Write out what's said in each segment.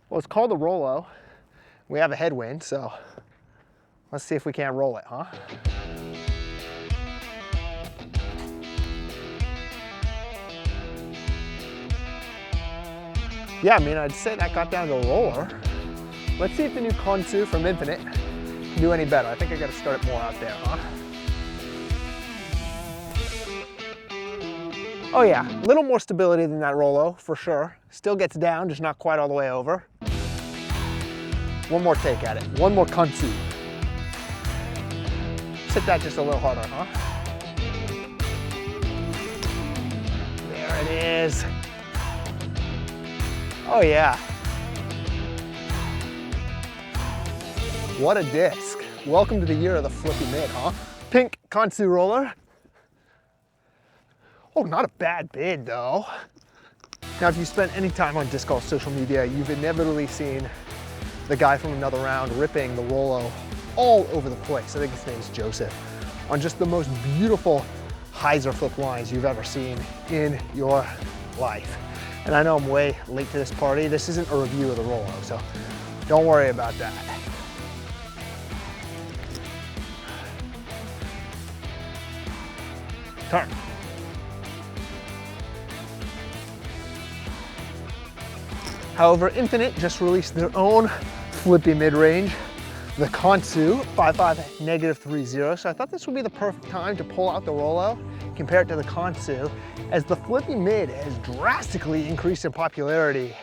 Well, it's called the Rollo. We have a headwind, so let's see if we can't roll it, huh? Yeah, I mean, I'd say that got down to a roller. Let's see if the new Khonsu from Infinite can do any better. I think I gotta start it more out there, huh? Oh yeah, a little more stability than that Rollo, for sure. Still gets down, just not quite all the way over. One more take at it, one more Khonsu. Let's hit that just a little harder, huh? There it is. Oh yeah. What a disc. Welcome to the year of the flippy mid, huh? Pink Khonsu roller. Oh, not a bad bid though. Now, if you spent any time on disc golf social media, you've inevitably seen the guy from Another Round ripping the Rollo all over the place. I think his name's Joseph, on just the most beautiful hyzer flip lines you've ever seen in your life. And I know I'm way late to this party. This isn't a review of the Rollo, so don't worry about that. Turn. However, Infinite just released their own flippy mid-range, the Khonsu 5.5 -3.0. So I thought this would be the perfect time to pull out the Rollo, compare it to the Khonsu, as the flippy mid has drastically increased in popularity,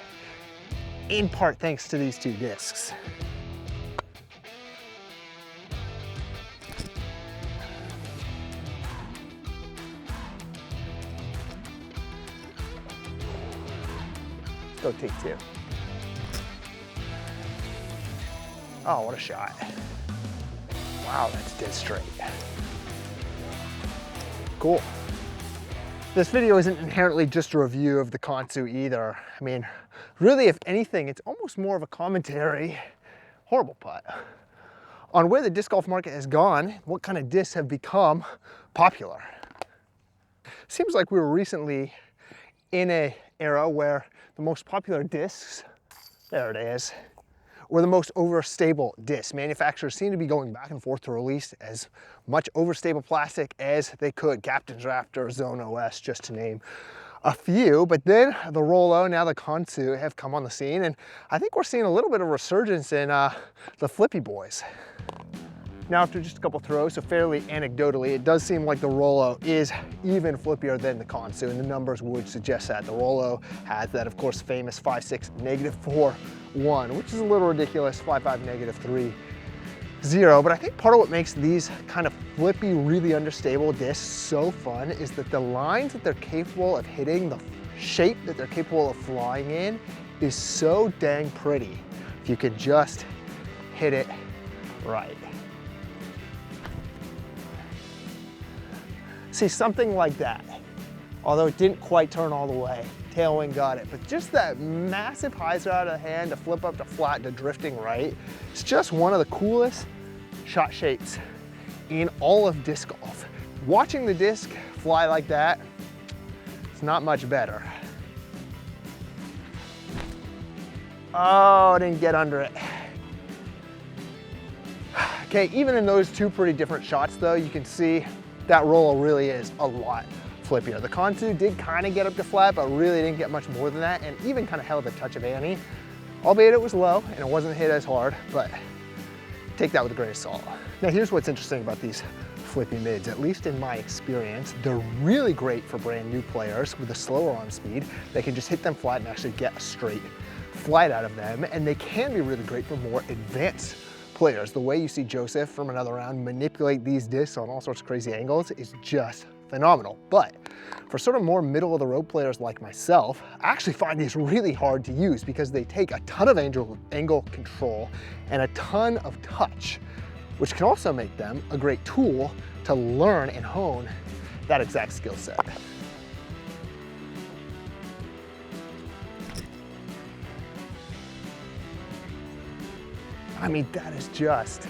in part thanks to these two discs. Go take two. Oh, what a shot. Wow, that's dead straight. Cool. This video isn't inherently just a review of the Khonsu either. I mean, really, if anything, it's almost more of a commentary, horrible putt, on where the disc golf market has gone, what kind of discs have become popular. Seems like we were recently in an era where the most popular discs, there it is, were the most overstable discs. Manufacturers seem to be going back and forth to release as much overstable plastic as they could. Captain's Raptor, Zone OS, just to name a few. But then the Rollo, now the Khonsu, have come on the scene, and I think we're seeing a little bit of resurgence in the flippy boys. Now, after just a couple throws, so fairly anecdotally, it does seem like the Rollo is even flippier than the Khonsu, and the numbers would suggest that. The Rollo has that, of course, famous 5.6 -4.1, which is a little ridiculous, 5.5 -3.0, but I think part of what makes these kind of flippy, really unstable discs so fun is that the lines that they're capable of hitting, the shape that they're capable of flying in, is so dang pretty if you can just hit it right. See, something like that, although it didn't quite turn all the way, tailwind got it, but just that massive hyzer out of the hand to flip up to flat to drifting right, it's just one of the coolest shot shapes in all of disc golf. Watching the disc fly like that, it's not much better. Oh, I didn't get under it. Okay, even in those two pretty different shots though, you can see that Rollo really is a lot flippier. The Khonsu did kind of get up to flat, but really didn't get much more than that, and even kind of held a touch of ante, albeit it was low and it wasn't hit as hard, but take that with a grain of salt. Now here's what's interesting about these flippy mids, at least in my experience. They're really great for brand new players with a slower arm speed. They can just hit them flat and actually get a straight flight out of them, and they can be really great for more advanced players. The way you see Joseph from Another Round manipulate these discs on all sorts of crazy angles is just phenomenal. But for sort of more middle of the road players like myself, I actually find these really hard to use because they take a ton of angle control and a ton of touch, which can also make them a great tool to learn and hone that exact skill set. I mean, that is just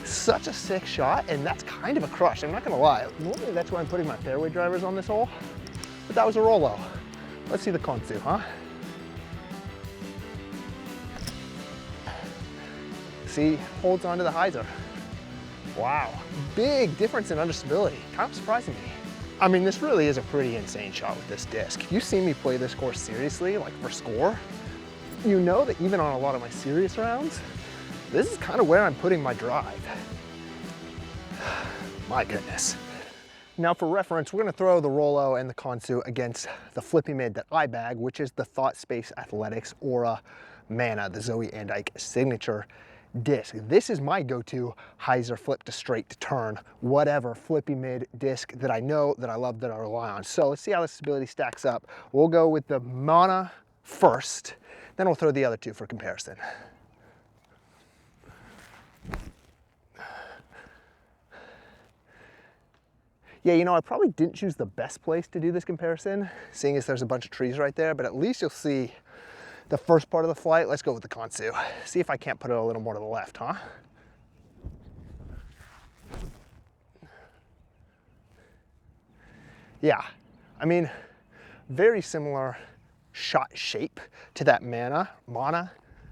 such a sick shot, and that's kind of a crush, I'm not gonna lie. Normally that's why I'm putting my fairway drivers on this hole, but that was a Rollo. Let's see the Khonsu, huh? see, holds onto the hyzer. Wow, big difference in understability, kind of surprising me. I mean, this really is a pretty insane shot with this disc. If you've seen me play this course seriously, like for score, you know that even on a lot of my serious rounds, this is kind of where I'm putting my drive. My goodness. Now for reference, we're gonna throw the Rollo and the Khonsu against the Flippy mid that I bag, which is the Thought Space Athletics Aura Mana, the Zoe and Ike signature disc. This is my go-to hyzer flip to straight to turn, whatever Flippy mid disc that I know, that I love, that I rely on. So let's see how the stability stacks up. We'll go with the Mana first, then we'll throw the other two for comparison. Yeah, you know, I probably didn't choose the best place to do this comparison, seeing as there's a bunch of trees right there, but at least you'll see the first part of the flight. Let's go with the Khonsu. See if I can't put it a little more to the left, huh? Yeah, I mean, very similar shot shape to that Mana,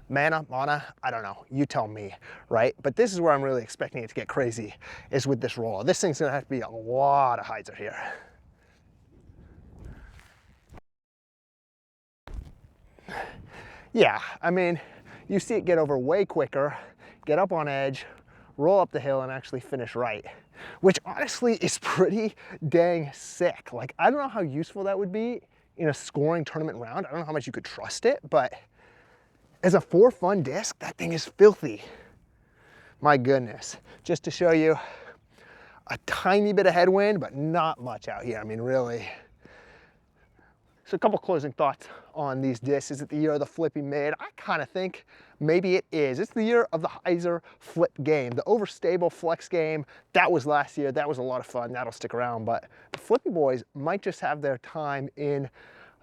I don't know, you tell me, right? But this is where I'm really expecting it to get crazy, is with this Rollo. This thing's gonna have to be a lot of hyzer here. Yeah, I mean, you see it get over way quicker, get up on edge, roll up the hill and actually finish right, which honestly is pretty dang sick. Like, I don't know how useful that would be in a scoring tournament round. I don't know how much you could trust it, but as a for fun disc, that thing is filthy. My goodness. Just to show you a tiny bit of headwind, but not much out here. I mean, really. So a couple closing thoughts on these discs. Is it the year of the Flippy mid? I kind of think maybe it is. It's the year of the hyzer flip game. The overstable flex game, that was last year. That was a lot of fun. That'll stick around. But the Flippy boys might just have their time in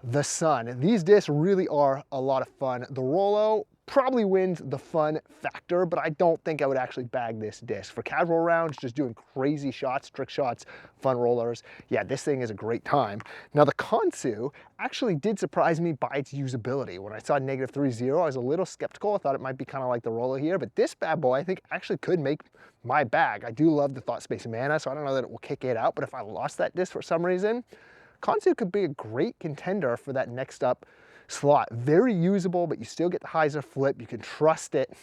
the sun. These discs really are a lot of fun. The Rollo probably wins the fun factor, but I don't think I would actually bag this disc. For casual rounds, just doing crazy shots, trick shots, fun rollers, yeah, this thing is a great time. Now the Khonsu actually did surprise me by its usability. When I saw -3.0, I was a little skeptical. I thought it might be kind of like the Rollo here, but this bad boy I think actually could make my bag. I do love the Thought Space Mana, so I don't know that it will kick it out, but if I lost that disc for some reason, Khonsu could be a great contender for that next up slot. Very usable, but you still get the hyzer flip. You can trust it.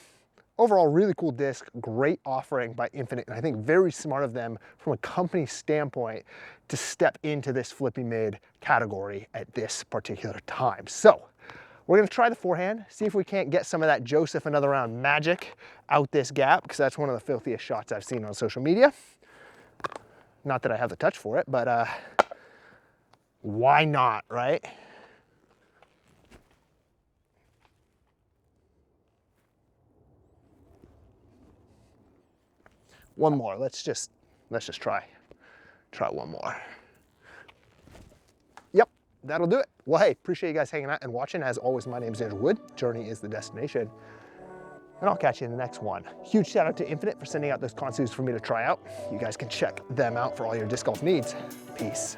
Overall, really cool disc, great offering by Infinite, and I think very smart of them from a company standpoint to step into this Flippy mid category at this particular time. So we're gonna try the forehand, see if we can't get some of that Joseph another round magic out this gap, because that's one of the filthiest shots I've seen on social media. Not that I have the touch for it, but why not, right? One more, let's just try one more. Yep, that'll do it. Well, hey, appreciate you guys hanging out and watching. As always, my name is Andrew Wood. Journey is the destination. And I'll catch you in the next one. Huge shout out to Infinite for sending out those Khonsus for me to try out. You guys can check them out for all your disc golf needs. Peace.